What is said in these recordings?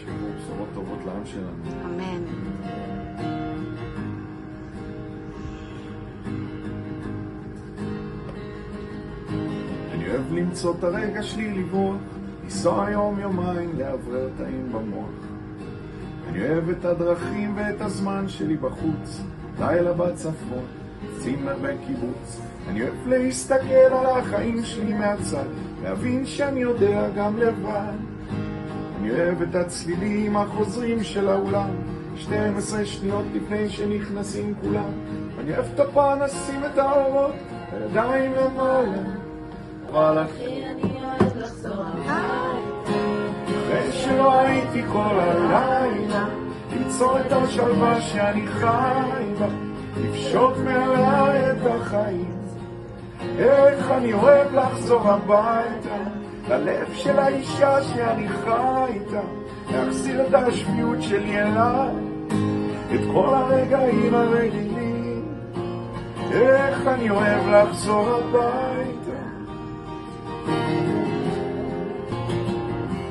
שיבואו בשורות טובות לעם שלנו. אמן. אני אוהב למצוא את הרגע שלי לברוח, לנסוע יום יומיים לעברר תאים במוח. אני אוהב את הדרכים ואת הזמן שלי בחוץ, לילה בצפון, צימר בקיבוץ. אני אוהב להסתכל על החיים שלי מהצד, להבין שאני יודע גם לבד. אני אוהב את הצלילים החוזרים של האולם, 12 שניות לפני שנכנסים כולם. אני אוהב את הפנסים, את האורות, הידיים למעלה. אבל אחי אני אוהב לחזור הביתה, אחרי שלא הייתי כל הלילה, למצוא את השלווה שאני חי בה, לפשוט מעליי את החיים. איך אני אוהב לחזור הביתה, ללב של האישה שאני חי איתה, להחזיר את השפיות שלי אליי, את כל הרגעים הרגילים. איך אני אוהב לחזור הביתה.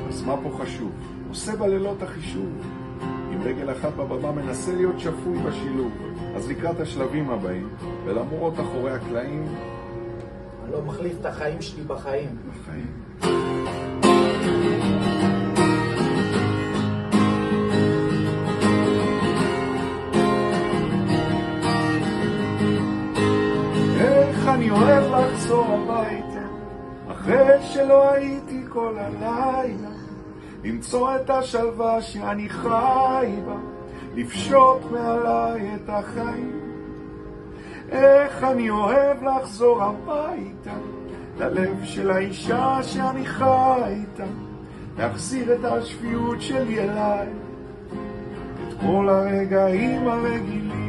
אז מה פה חשוב? עושה בלילות החישוב, עם רגל אחת בבמה מנסה להיות שפוי בשילוב. אז לקראת השלבים הבאים ולמרות אחורי הקלעים, אני לא מחליף את החיים שלי בחיים. איך אני אוהב לחזור הביתה, אחרי שלא הייתי כל הלילה, למצוא את השלווה שאני חי בה, לפשוט מעליי את החיים. איך אני אוהב לחזור הביתה, ללב של האישה שאני חי איתה, להחזיר את השפיות שלי אליי, את כל הרגעים הרגילים.